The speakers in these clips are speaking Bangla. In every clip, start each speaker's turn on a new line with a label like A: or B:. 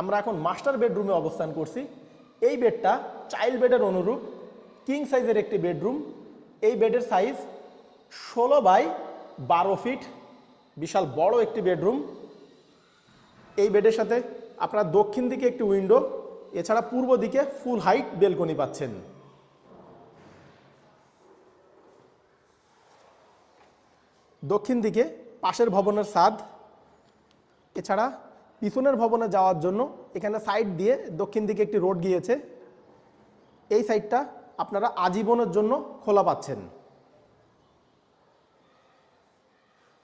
A: আমরা এখন মাস্টার বেডরুমে অবস্থান করছি। এই বেডটা চাইল্ড বেডের অনুরূপ কিং সাইজের একটি বেডরুম। এই বেডের সাইজ 16 বাই 12 ফিট, বিশাল বড় একটি বেডরুম। এই বেডের সাথে আপনারা দক্ষিণ দিকে একটি উইন্ডো, এছাড়া পূর্ব দিকে ফুল হাইট বেলকনি পাচ্ছেন। দক্ষিণ দিকে পাশের ভবনের ছাদ, এছাড়া পিছনের ভবনে যাওয়ার জন্য এখানে সাইড দিয়ে দক্ষিণ দিকে একটি রোড গিয়েছে। এই সাইডটা আপনারা আজীবনের জন্য খোলা পাচ্ছেন।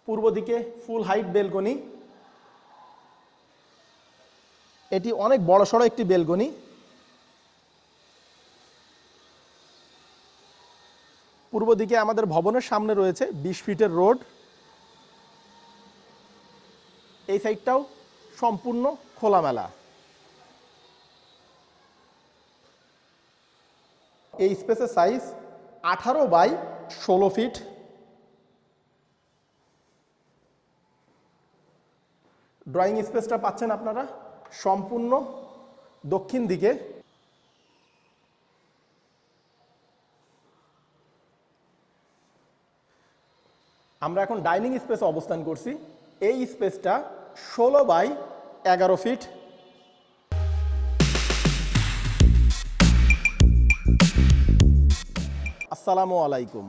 A: পূর্ব দিকে ফুল হাইট বেলকনি, এটি অনেক বড়সড় একটি বেলকনি। পূর্ব দিকে আমাদের ভবনের সামনে রয়েছে 20 ফিটের রোড। এই সাইডটাও সম্পূর্ণ খোলামেলা। এই স্পেসের সাইজ 18 বাই 16 ফিট। ড্রয়িং স্পেসটা পাচ্ছেন আপনারা সম্পূর্ণ দক্ষিণ দিকে। আমরা এখন ডাইনিং স্পেসে অবস্থান করছি। এই স্পেসটা 16 বাই 11 ফিট। আসসালামু আলাইকুম।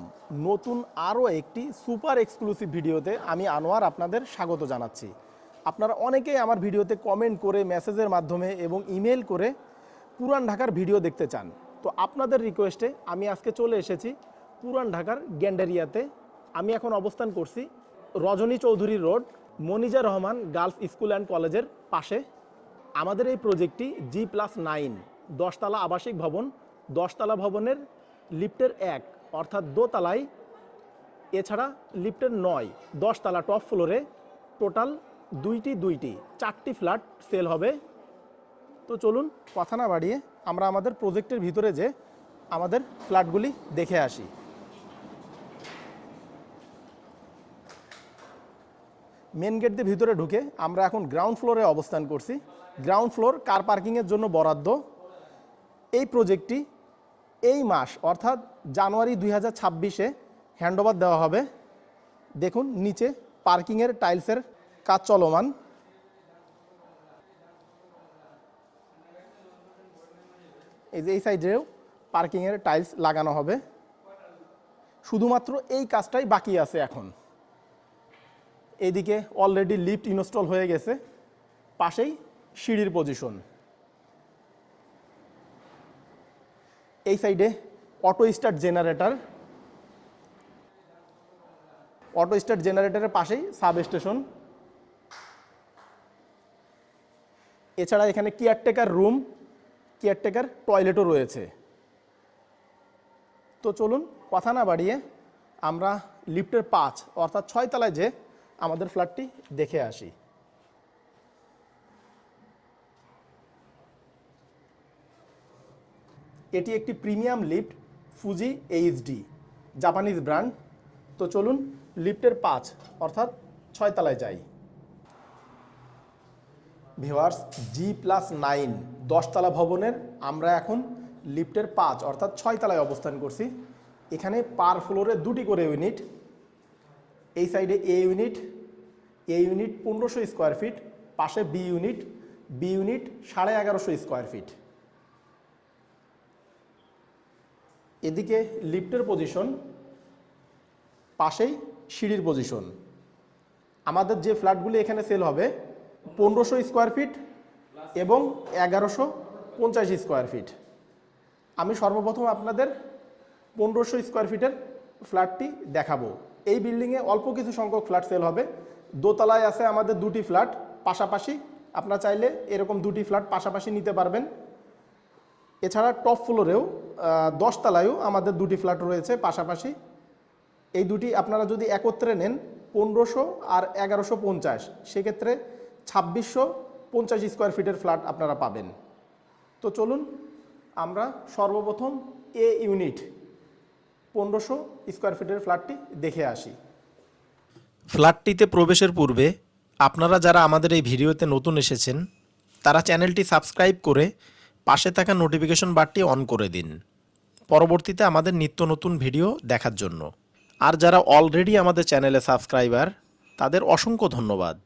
A: নতুন আরও একটি সুপার এক্সক্লুসিভ ভিডিওতে আমি আনোয়ার আপনাদের স্বাগত জানাচ্ছি। আপনারা অনেকেই আমার ভিডিওতে কমেন্ট করে, মেসেজের মাধ্যমে এবং ইমেল করে পুরান ঢাকার ভিডিও দেখতে চান। তো আপনাদের রিকোয়েস্টে আমি আজকে চলে এসেছি পুরান ঢাকার গ্যান্ডারিয়াতে। আমি এখন অবস্থান করছি Rajani Chowdhury road, Monija Rahman girls school and কলেজের পাশে। আমাদের এই প্রজেক্টটি G+9 10 তলা আবাসিক ভবন। 10 তলা ভবনের লিফটের 1 অর্থাৎ দোতলায়, এছাড়া লিফটের 9 10 তলা টপ ফ্লোরে টোটাল দুইটি 4টি ফ্ল্যাট সেল হবে। তো চলুন কথা না বাড়িয়ে আমরা আমাদের প্রজেক্টের ভিতরে যে আমাদের ফ্ল্যাটগুলি দেখে আসি। মেন গেট দিয়ে ভিতরে ঢুকে আমরা এখন গ্রাউন্ড ফ্লোরে অবস্থান করছি। গ্রাউন্ড ফ্লোর কার পার্কিংয়ের জন্য বরাদ্দ। এই প্রজেক্টটি এই মাস অর্থাৎ জানুয়ারি 2026-এ হ্যান্ডওভার দেওয়া হবে। দেখুন নিচে পার্কিংয়ের টাইলসের কাজ চলমান। এই যে এই সাইডেও পার্কিংয়ের টাইলস লাগানো হবে। শুধুমাত্র এই কাজটাই বাকি আছে এখন। এইদিকে অলরেডি লিফট ইনস্টল হয়ে গেছে, পাশেই সিঁড়ির পজিশন। এই সাইডে auto start generator, auto start জেনারেটরের পাশেই সাব স্টেশন। এছাড়া এখানে কেয়ারটেকার রুম, কেয়ারটেকার টয়লেটও রয়েছে। তো চলুন কথা না বাড়িয়ে আমরা লিফটের 5 অর্থাৎ 6 তলায় যে আমাদের ফ্ল্যাটটি দেখে আসি। এটি একটি premium lift, Fuji HD Japanese brand. তো চলুন লিফটের 5 অর্থাৎ 6 তলায় যাই। ভিউয়ার্স, G+9 10 তলা ভবনের আমরা এখন লিফটের 5 অর্থাৎ 6 তলায় অবস্থান করছি। এখানে পার ফ্লোরে 2টি করে ইউনিট। এই সাইডে এ ইউনিট 1500 স্কোয়ার ফিট, পাশে বি ইউনিট 1150 স্কোয়ার ফিট। এদিকে লিফটের পজিশন, পাশেই সিঁড়ির পজিশন। আমাদের যে ফ্ল্যাটগুলি এখানে সেল হবে 1500 স্কোয়ার ফিট এবং 1150 স্কোয়ার ফিট। আমি সর্বপ্রথম আপনাদের 1500 স্কোয়ার ফিটের ফ্ল্যাটটি দেখাবো। এই বিল্ডিংয়ে অল্প কিছু সংখ্যক ফ্ল্যাট সেল হবে। দোতলায় আছে আমাদের 2টি ফ্ল্যাট পাশাপাশি, আপনারা চাইলে এরকম 2টি ফ্ল্যাট পাশাপাশি নিতে পারবেন। এছাড়া টপ ফ্লোরেও 10 তলায়ও আমাদের 2টি ফ্ল্যাট রয়েছে পাশাপাশি। এই দুটি আপনারা যদি একত্রে নেন 1500 আর 1150, সেক্ষেত্রে 2650 স্কোয়ার ফিটের ফ্ল্যাট আপনারা পাবেন। তো চলুন আমরা সর্বপ্রথম এ ইউনিট 1500 স্কোয়ার ফিটের ফ্ল্যাটটি দেখে আসি।
B: ফ্ল্যাটটিতে প্রবেশের পূর্বে আপনারা যারা আমাদের এই ভিডিওতে নতুন এসেছেন
A: তারা চ্যানেলটি সাবস্ক্রাইব করে পাশে থাকা নোটিফিকেশন বারটি অন করে দিন পরবর্তীতে আমাদের নিত্য নতুন ভিডিও দেখার জন্য। আর যারা অলরেডি আমাদের চ্যানেলে সাবস্ক্রাইবার, তাদের অসংখ্য ধন্যবাদ।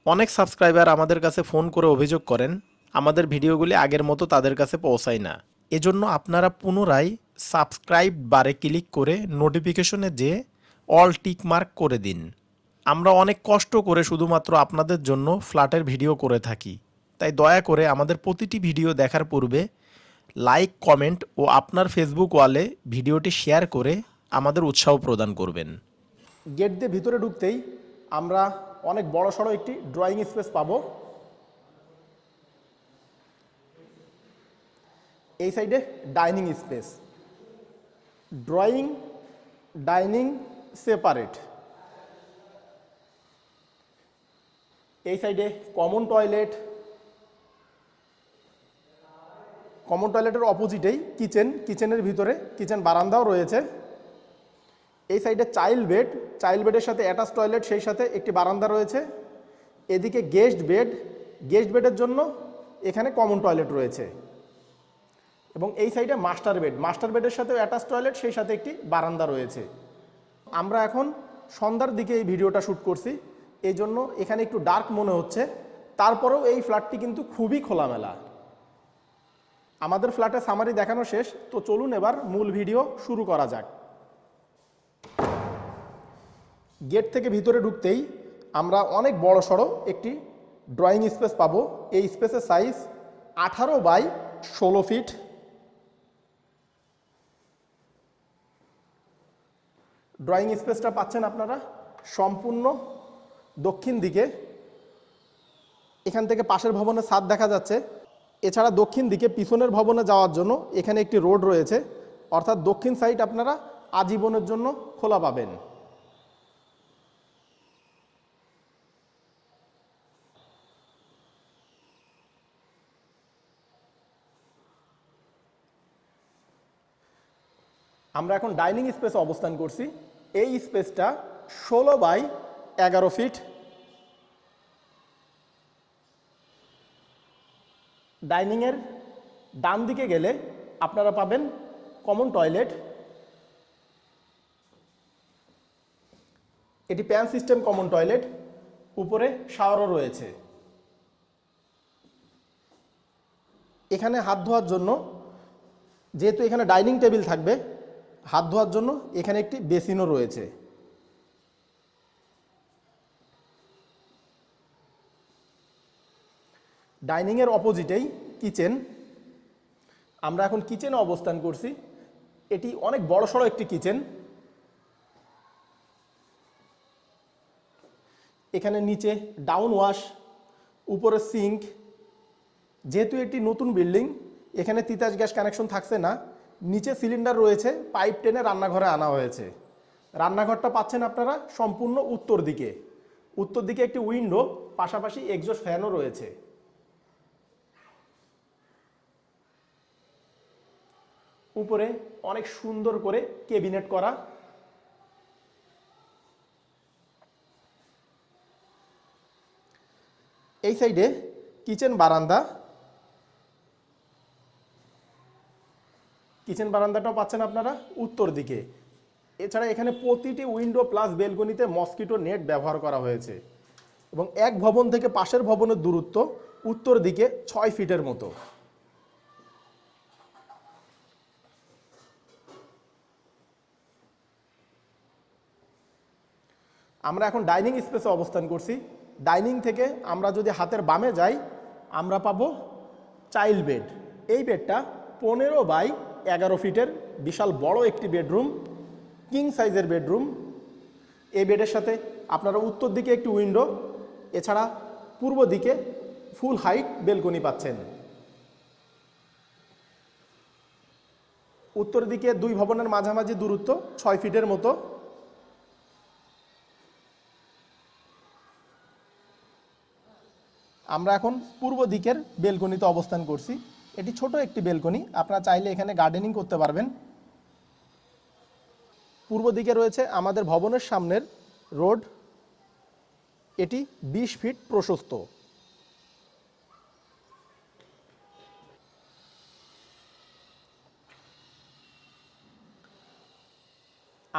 A: অনেক সাবস্ক্রাইবার আমাদের কাছে ফোন করে অভিযোগ করেন আমাদের ভিডিওগুলি আগের মতো তাদের কাছে পৌঁছায় না। এজন্য আপনারা পুনরায় সাবস্ক্রাইব বারে ক্লিক করে নোটিফিকেশনে যে অল টিক মার্ক করে দিন। আমরা অনেক কষ্ট করে শুধুমাত্র আপনাদের জন্য ফ্ল্যাটের ভিডিও করে থাকি, তাই দয়া করে আমাদের প্রতিটি ভিডিও দেখার পূর্বে লাইক, কমেন্ট ও আপনার ফেসবুক ওয়ালে ভিডিওটি শেয়ার করে আমাদের উৎসাহ প্রদান করবেন। গেট দিয়ে ভিতরে ঢুকতেই আমরা অনেক বড়সড় একটি ড্রয়িং স্পেস পাবো। এই সাইডে dining space, drawing dining separate. এই সাইডে কমন টয়লেট, কমন টয়লেটের অপোজিটেই কিচেন, কিচেনের ভিতরে কিচেন বারান্দাও রয়েছে। এই সাইডে চাইল্ড বেড, চাইল্ড বেডের সাথে অ্যাটাচ টয়লেট, সেই সাথে একটি বারান্দা রয়েছে। এদিকে গেস্ট বেড, গেস্ট বেডের জন্য এখানে কমন টয়লেট রয়েছে। এবং এই সাইডে মাস্টার বেড, মাস্টার বেডের সাথে অ্যাটাচ টয়লেট, সেই সাথে একটি বারান্দা রয়েছে। আমরা এখন সন্ধ্যার দিকে এই ভিডিওটা শ্যুট করছি, এই জন্য এখানে একটু ডার্ক মনে হচ্ছে। তারপরেও এই ফ্ল্যাটটি কিন্তু খুবই খোলামেলা। আমাদের ফ্ল্যাটের সামারি দেখানো শেষ, তো চলুন এবার মূল ভিডিও শুরু করা যাক। গেট থেকে ভিতরে ঢুকতেই আমরা অনেক বড় সড়ো একটি ড্রয়িং স্পেস পাবো। এই স্পেসের সাইজ 18 বাই 16 ফিট। ড্রয়িং স্পেসটা পাচ্ছেন আপনারা সম্পূর্ণ দক্ষিণ দিকে। এখান থেকে পাশের ভবনের ছাদ দেখা যাচ্ছে। এছাড়া দক্ষিণ দিকে পিছনের ভবনে যাওয়ার জন্য এখানে একটি রোড রয়েছে, অর্থাৎ দক্ষিণ সাইড আপনারা আজীবনের জন্য খোলা পাবেন। আমরা এখন ডাইনিং স্পেসে অবস্থান করছি। এই স্পেসটা 16 বাই 11 ফিট। ডাইনিংয়ের ডান দিকে গেলে আপনারা পাবেন কমন টয়লেট। এটি প্যান সিস্টেম কমন টয়লেট, উপরে শাওয়ারও রয়েছে। এখানে হাত ধোয়ার জন্য, যেহেতু এখানে ডাইনিং টেবিল থাকবে, হাত ধোয়ার জন্য এখানে একটি বেসিনও রয়েছে। ডাইনিংয়ের অপোজিটেই কিচেন। আমরা এখন কিচেনে অবস্থান করছি। এটি অনেক বড়সড় একটি কিচেন। এখানে নিচে ডাউন ওয়াশ, উপরে সিঙ্ক। যেহেতু এটি নতুন বিল্ডিং, এখানে তিতাস গ্যাস কানেকশন থাকছে না। নিচে সিলিন্ডার রয়েছে, পাইপ টেনে রান্নাঘরে আনা হয়েছে। রান্নাঘরটা পাচ্ছেন আপনারা সম্পূর্ণ উত্তর দিকে। উত্তর দিকে একটি উইন্ডো, পাশাপাশি এক্সস্ট ফ্যানও রয়েছে। উপরে অনেক সুন্দর করে ক্যাবিনেট করা। এই সাইডে কিচেন বারান্দা। কিচেন বারান্দাটাও পাচ্ছেন আপনারা উত্তর দিকে। এছাড়া এখানে প্রতিটি উইন্ডো প্লাস বেলকনিতে মসকিটো নেট ব্যবহার করা হয়েছে। এবং এক ভবন থেকে পাশের ভবনের দূরত্ব উত্তর দিকে 6 ফিটের মতো। আমরা এখন ডাইনিং স্পেসে অবস্থান করছি। ডাইনিং থেকে আমরা যদি হাতের বামে যাই, আমরা পাবো চাইল্ড বেড। এই বেডটা 15 বাই 11 ফিটের বিশাল বড় একটি বেডরুম, কিং সাইজের বেডরুম। এই বেডের সাথে আপনারা উত্তর দিকে একটি উইন্ডো, এছাড়া পূর্ব দিকে ফুল হাইট বেলকনি পাচ্ছেন। উত্তর দিকে দুই ভবনের মাঝামাঝি দূরত্ব 6 ফিটের মতো। আমরা এখন পূর্ব দিকের বেলকনিতে অবস্থান করছি। এটি ছোট একটি বেলকনি, আপনারা চাইলে এখানে গার্ডেনিং করতে পারবেন। পূর্ব দিকে রয়েছে আমাদের ভবনের সামনের রোড। এটি 20 ফিট প্রশস্ত।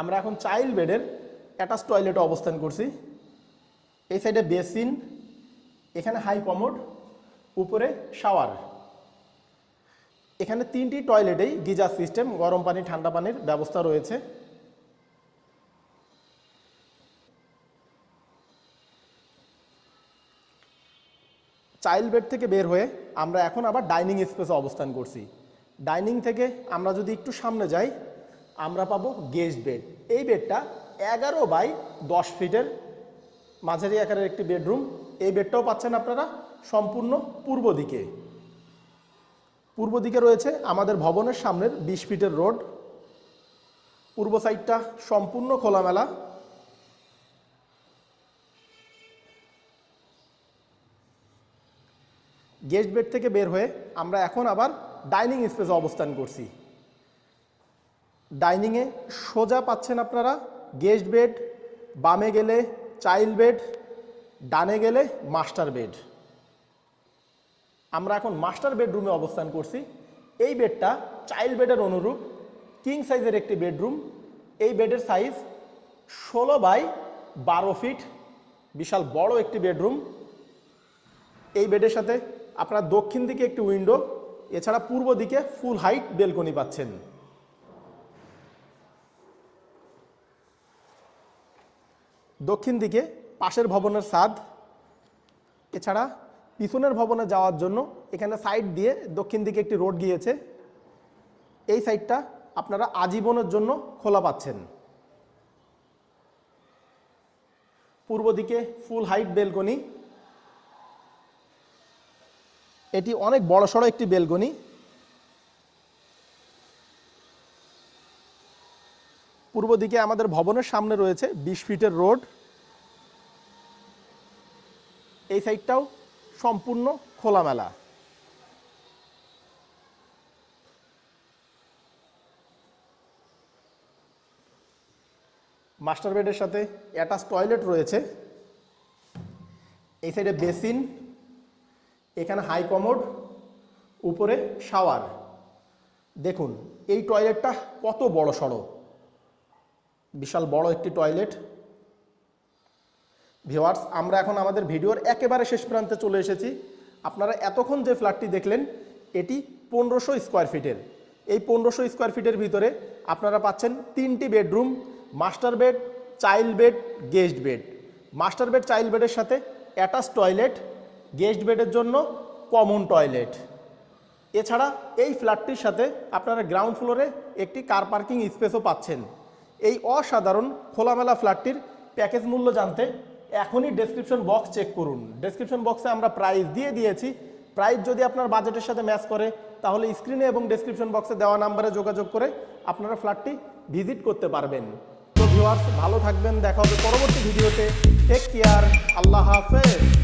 A: আমরা এখন চাইল্ড বেডের অ্যাটাচ টয়লেটে অবস্থান করছি। এই সাইডে বেসিন, এখানে হাই কমোড, উপরে শাওয়ার। এখানে 3টি টয়লেটেই গিজার সিস্টেম, গরম পানি ঠান্ডা পানির ব্যবস্থা রয়েছে। চাইল্ড বেড থেকে বের হয়ে আমরা এখন আবার ডাইনিং স্পেসে অবস্থান করছি। ডাইনিং থেকে আমরা যদি একটু সামনে যাই, আমরা পাবো গেস্ট বেড। এই বেডটা 11 বাই 10 ফিটের মাঝারি আকারের একটি বেডরুম। এই বেডটাও পাচ্ছেন আপনারা সম্পূর্ণ পূর্ব দিকে। পূর্ব দিকে রয়েছে আমাদের ভবনের সামনের 20 ফিটের রোড। পূর্ব সাইডটা সম্পূর্ণ খোলামেলা। গেস্ট বেড থেকে বের হয়ে আমরা এখন আবার ডাইনিং স্পেসে অবস্থান করছি। ডাইনিংয়ে সোজা পাচ্ছেন আপনারা গেস্ট বেড, বামে গেলে চাইল্ড বেড, ডানে গেলে মাস্টার বেড। আমরা এখন মাস্টার বেডরুমে অবস্থান করছি। এই বেডটা চাইল্ড বেডের অনুরূপ কিং সাইজের একটি বেডরুম। এই বেডের সাইজ 16 বাই 12 ফিট, বিশাল বড় একটি বেডরুম। এই বেডের সাথে আপনারা দক্ষিণ দিকে একটি উইন্ডো, এছাড়া পূর্ব দিকে ফুল হাইট বেলকনি পাচ্ছেন। দক্ষিণ দিকে পাশের ভবনের ছাদ, এছাড়া পিছনের ভবনে যাওয়ার জন্য এখানে সাইড দিয়ে দক্ষিণ দিকে একটি রোড গিয়েছে। এই সাইডটা আপনারা আজীবনের জন্য খোলা পাচ্ছেন। পূর্ব দিকে ফুল হাইট বেলকনি। এটি অনেক বড়সড় একটি বেলকনি। পূর্ব দিকে আমাদের ভবনের সামনে রয়েছে 20 ফিটের রোড। এই সাইডটাও সম্পূর্ণ খোলামেলা। মাস্টার বেডের সাথে অ্যাটাচ টয়লেট রয়েছে। এই সাইডে বেসিন, এখানে হাই কমোড, উপরে শাওয়ার। দেখুন এই টয়লেটটা কত বড় সড়ো, বিশাল বড় একটি টয়লেট। ভিউয়ার্স, আমরা এখন আমাদের ভিডিওর একেবারে শেষ প্রান্তে চলে এসেছি। আপনারা এতক্ষণ যে ফ্ল্যাটটি দেখলেন এটি 1500 স্কোয়ার ফিটের। এই 1500 স্কোয়ার ফিটের ভিতরে আপনারা পাচ্ছেন 3টি bedroom, master bed, child bed, guest bed. Master bed child বেডের সাথে অ্যাটাচ টয়লেট, গেস্ট বেডের জন্য কমন টয়লেট। এছাড়া এই ফ্ল্যাটটির সাথে আপনারা গ্রাউন্ড ফ্লোরে একটি কার পার্কিং স্পেসও পাচ্ছেন। এই অসাধারণ খোলামেলা ফ্ল্যাটটির প্যাকেজ মূল্য জানতে এখনই ডেসক্রিপশন বক্স চেক করুন। ডেসক্রিপশন বক্সে আমরা প্রাইস দিয়ে দিয়েছি। প্রাইস যদি আপনার বাজেটের সাথে ম্যাচ করে তাহলে স্ক্রিনে এবং ডেসক্রিপশন বক্সে দেওয়া নাম্বারে যোগাযোগ করে আপনারা ফ্ল্যাটটি ভিজিট করতে পারবেন। তো ভিউয়ার্স, ভালো থাকবেন, দেখা হবে পরবর্তী ভিডিওতে। টেক কেয়ার, আল্লাহ হাফেজ।